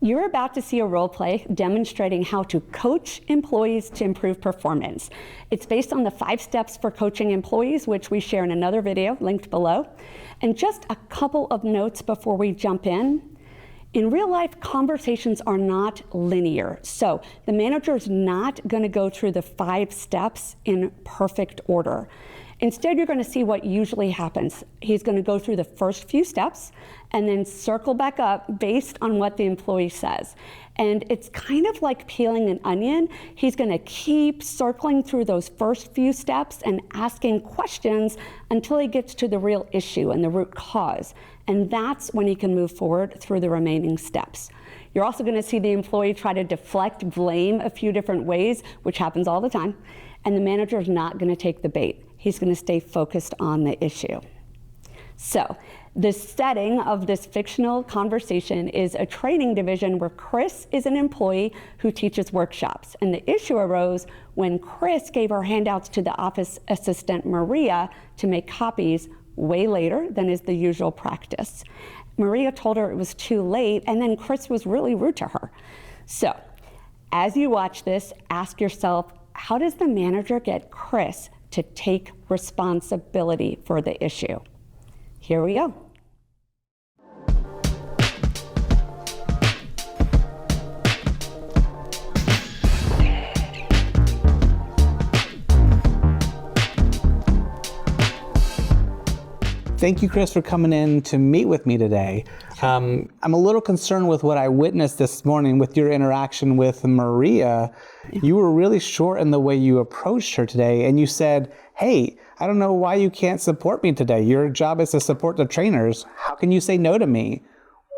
You're about to see a role play demonstrating how to coach employees to improve performance. It's based on the 5 steps for coaching employees, which we share in another video linked below. And just a couple of notes before we jump in. In real life, conversations are not linear. So the manager is not going to go through the 5 steps in perfect order. Instead, you're going to see what usually happens. He's going to go through the first few steps and then circle back up based on what the employee says. And it's kind of like peeling an onion. He's going to keep circling through those first few steps and asking questions until he gets to the real issue and the root cause. And that's when he can move forward through the remaining steps. You're also going to see the employee try to deflect blame a few different ways, which happens all the time. And the manager is not going to take the bait. He's going to stay focused on the issue. So the setting of this fictional conversation is a training division where Chris is an employee who teaches workshops. And the issue arose when Chris gave her handouts to the office assistant, Maria, to make copies way later than is the usual practice. Maria told her it was too late, and then Chris was really rude to her. So as you watch this, ask yourself, how does the manager get Chris to take responsibility for the issue? Here we go. Thank you, Chris, for coming in to meet with me today. I'm a little concerned with what I witnessed this morning with your interaction with Maria. You were really short in the way you approached her today, and you said, hey, I don't know why you can't support me today. Your job is to support the trainers. How can you say no to me?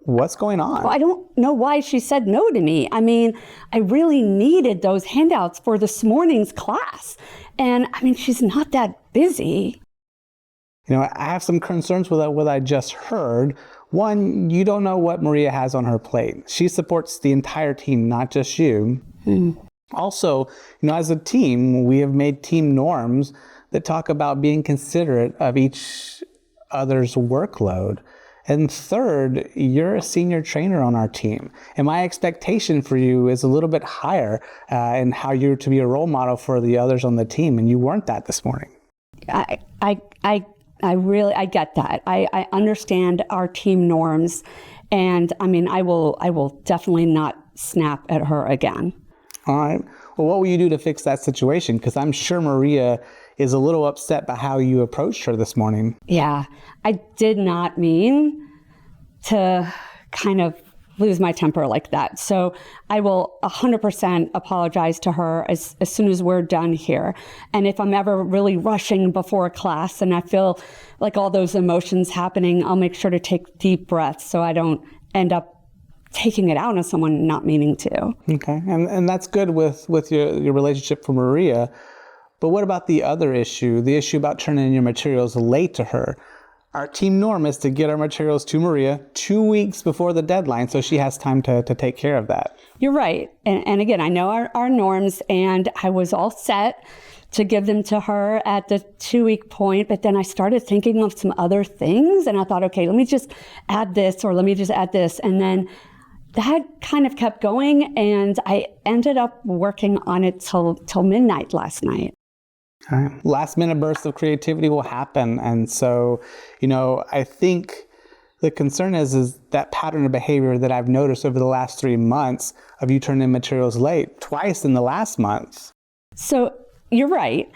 What's going on? Well, I don't know why she said no to me. I mean, I really needed those handouts for this morning's class. And I mean, she's not that busy. You know, I have some concerns with what I just heard. One, you don't know what Maria has on her plate. She supports the entire team, not just you. Also, you know, as a team, we have made team norms that talk about being considerate of each other's workload. And third, you're a senior trainer on our team. And my expectation for you is a little bit higher in how you're to be a role model for the others on the team. And you weren't that this morning. I get that. I understand our team norms, and I mean, I will definitely not snap at her again. All right. Well, what will you do to fix that situation? Because I'm sure Maria is a little upset by how you approached her this morning. Yeah, I did not mean to kind of lose my temper like that. So I will 100% apologize to her as soon as we're done here. And if I'm ever really rushing before a class and I feel like all those emotions happening, I'll make sure to take deep breaths so I don't end up taking it out on someone not meaning to. Okay, and that's good with your relationship for Maria. But what about the other issue, the issue about turning in your materials late to her? Our team norm is to get our materials to Maria 2 weeks before the deadline, so she has time to take care of that. You're right. And again, I know our norms, and I was all set to give them to her at the 2-week point, but then I started thinking of some other things, and I thought, okay, let me just add this, or let me just add this. And then that kind of kept going, and I ended up working on it till midnight last night. Last minute bursts of creativity will happen. And so, you know, I think the concern is that pattern of behavior that I've noticed over the last 3 months of you turning in materials late, twice in the last month. So you're right.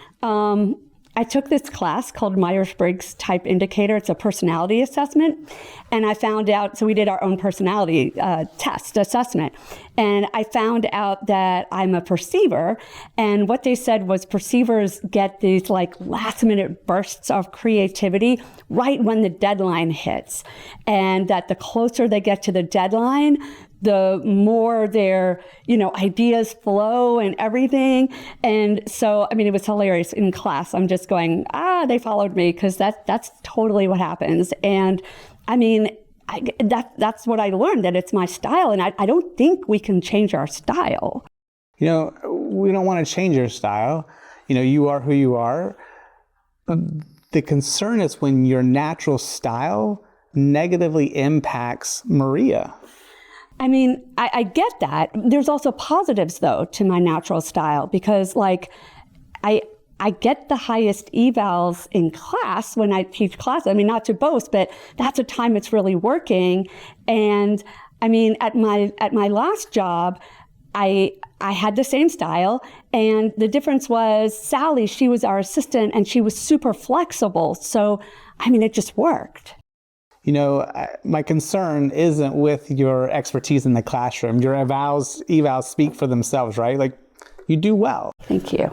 I took this class called Myers-Briggs Type Indicator. It's a personality assessment. And I found out, so we did our own personality test assessment. And I found out that I'm a perceiver. And what they said was perceivers get these like last minute bursts of creativity right when the deadline hits. And that the closer they get to the deadline, the more their, ideas flow and everything. And so, I mean, it was hilarious in class. I'm just going, they followed me, because that's totally what happens. And I mean, that's what I learned, that it's my style. And I don't think we can change our style. We don't want to change your style. You are who you are. The concern is when your natural style negatively impacts Maria. I mean, I get that. There's also positives, though, to my natural style because, like, I get the highest evals in class when I teach class. I mean, not to boast, but that's a time it's really working. And I mean, at my last job, I had the same style, and the difference was Sally, she was our assistant, and she was super flexible. So, I mean, it just worked. You know, my concern isn't with your expertise in the classroom. Your evals speak for themselves, right? Like, you do well. Thank you.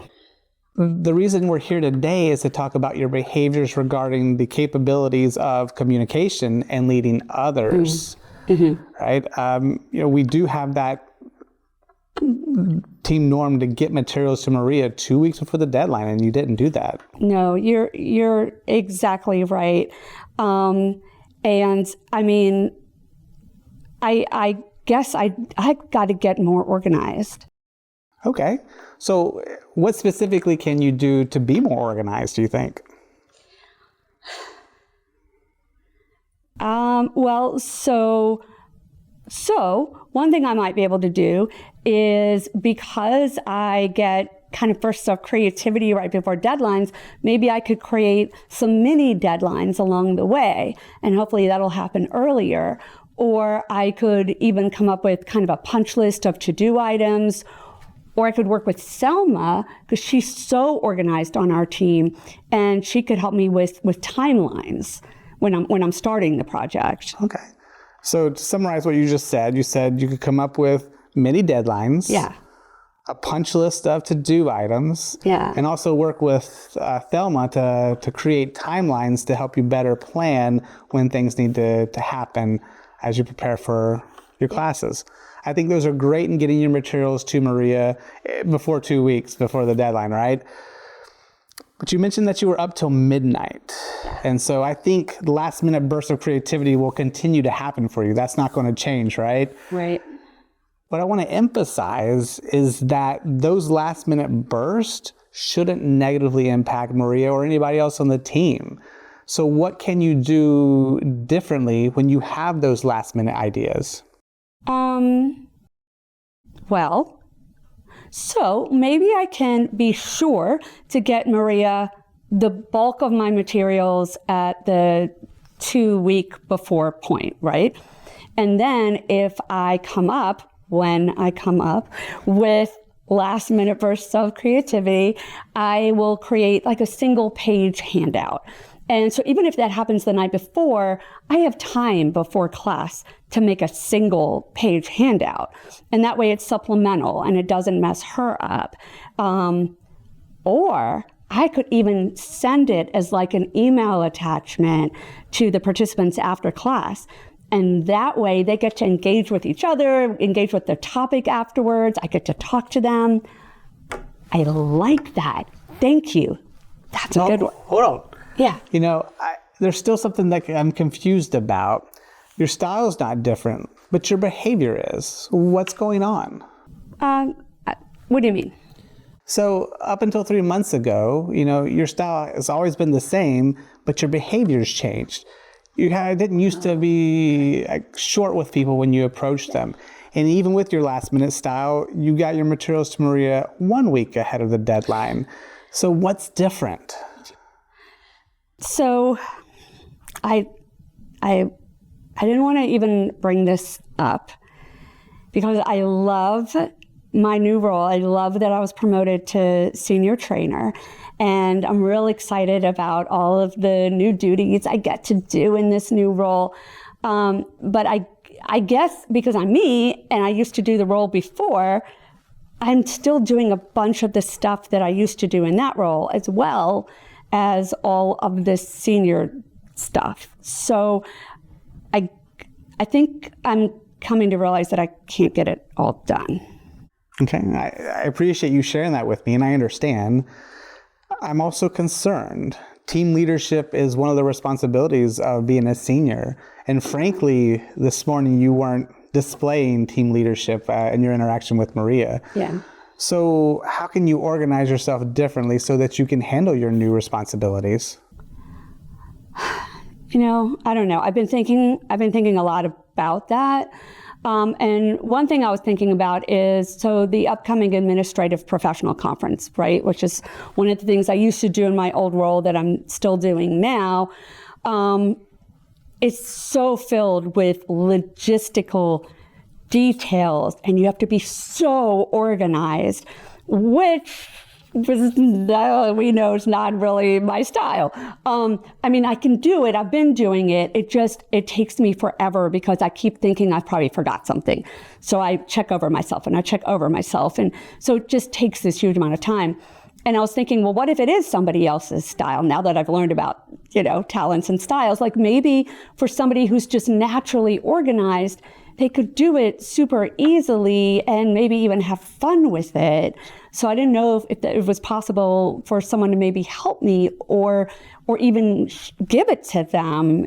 The reason we're here today is to talk about your behaviors regarding the capabilities of communication and leading others, right? You know, we do have that team norm to get materials to Maria 2 weeks before the deadline, and you didn't do that. No, you're exactly right. And I mean, I guess I got to get more organized. Okay. So what specifically can you do to be more organized, do you think? Well, so one thing I might be able to do is, because I get kind of bursts of creativity right before deadlines, maybe I could create some mini deadlines along the way, and hopefully that'll happen earlier. Or I could even come up with kind of a punch list of to-do items, or I could work with Selma, because she's so organized on our team, and she could help me with timelines when I'm starting the project. Okay. So to summarize what you said you could come up with mini deadlines. Yeah. A punch list of to-do items. Yeah. And also work with Thelma to create timelines to help you better plan when things need to happen as you prepare for your classes. I think those are great in getting your materials to Maria before 2 weeks before the deadline, right? But you mentioned that you were up till midnight. And so I think the last minute burst of creativity will continue to happen for you. That's not going to change, right? Right. What I want to emphasize is that those last minute bursts shouldn't negatively impact Maria or anybody else on the team. So what can you do differently when you have those last minute ideas? Well, so maybe I can be sure to get Maria the bulk of my materials at the 2 week before point, right? And then if when I come up with last minute bursts of creativity, I will create like a single page handout. And so even if that happens the night before, I have time before class to make a single page handout. And that way it's supplemental and it doesn't mess her up. Or I could even send it as like an email attachment to the participants after class. And that way they get to engage with each other, engage with the topic afterwards. I get to talk to them. I like that. Thank you. That's a good one. Hold on. Yeah. You know, there's still something that I'm confused about. Your style's not different, but your behavior is. What's going on? What do you mean? So up until 3 months ago, you know, your style has always been the same, but your behavior's changed. You didn't used to be short with people when you approached them. And even with your last minute style, you got your materials to Maria 1 week ahead of the deadline. So what's different? So I didn't want to even bring this up because I love my new role. I love that I was promoted to senior trainer, and I'm really excited about all of the new duties I get to do in this new role. But I guess because I'm me and I used to do the role before, I'm still doing a bunch of the stuff that I used to do in that role as well as all of this senior stuff. So I think I'm coming to realize that I can't get it all done. Okay, I appreciate you sharing that with me, and I understand. I'm also concerned. Team leadership is one of the responsibilities of being a senior. And frankly, this morning you weren't displaying team leadership in your interaction with Maria. Yeah. So how can you organize yourself differently so that you can handle your new responsibilities? You know, I don't know. I've been thinking a lot about that. And one thing I was thinking about is, so the upcoming Administrative Professional Conference, right, which is one of the things I used to do in my old role that I'm still doing now, it's so filled with logistical details, and you have to be so organized, which we know is not really my style. I mean, I can do it. I've been doing it. It takes me forever because I keep thinking I've probably forgot something. So I check over myself and I check over myself. And so it just takes this huge amount of time. And I was thinking, well, what if it is somebody else's style? Now that I've learned about, talents and styles, like maybe for somebody who's just naturally organized, they could do it super easily and maybe even have fun with it. So I didn't know if it was possible for someone to maybe help me or even give it to them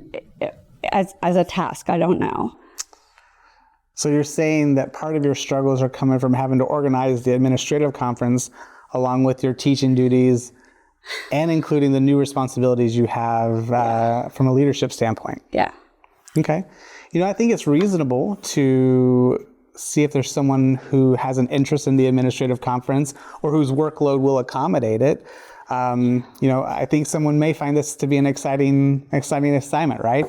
as a task. I don't know. So you're saying that part of your struggles are coming from having to organize the administrative conference along with your teaching duties and including the new responsibilities you have from a leadership standpoint. Yeah. Okay. I think it's reasonable to see if there's someone who has an interest in the administrative conference or whose workload will accommodate it. I think someone may find this to be an exciting assignment, right?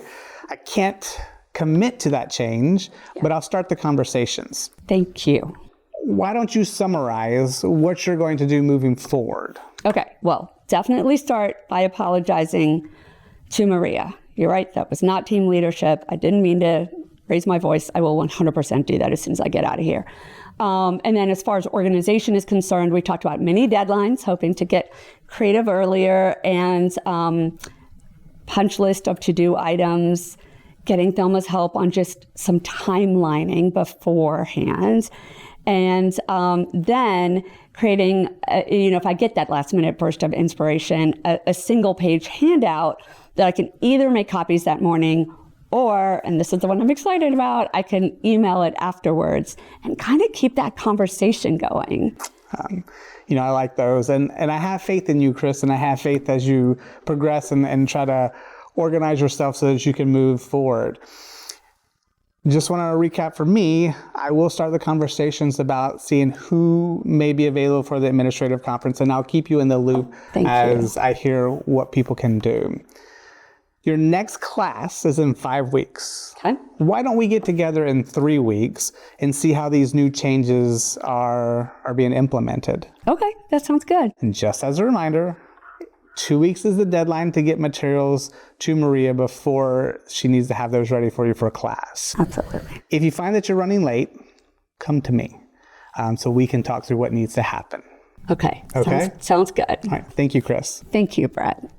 I can't commit to that change, but I'll start the conversations. Thank you. Why don't you summarize what you're going to do moving forward? Okay, well, definitely start by apologizing to Maria. You're right, that was not team leadership. I didn't mean to raise my voice. I will 100% do that as soon as I get out of here. And then as far as organization is concerned, we talked about mini deadlines, hoping to get creative earlier, and punch list of to-do items, getting Thelma's help on just some timelining beforehand. And then creating, if I get that last minute burst of inspiration, a single page handout that I can either make copies that morning or, and this is the one I'm excited about, I can email it afterwards and kind of keep that conversation going. I like those. And I have faith in you, Chris, and I have faith as you progress and try to organize yourself so that you can move forward. Just want to recap for me, I will start the conversations about seeing who may be available for the administrative conference, and I'll keep you in the loop as I hear what people can do. Your next class is in 5 weeks. Okay. Why don't we get together in 3 weeks and see how these new changes are being implemented? Okay, that sounds good. And just as a reminder, 2 weeks is the deadline to get materials to Maria before she needs to have those ready for you for class. Absolutely. If you find that you're running late, come to me so we can talk through what needs to happen. Okay. Okay? Sounds good. All right. Thank you, Chris. Thank you, Brett.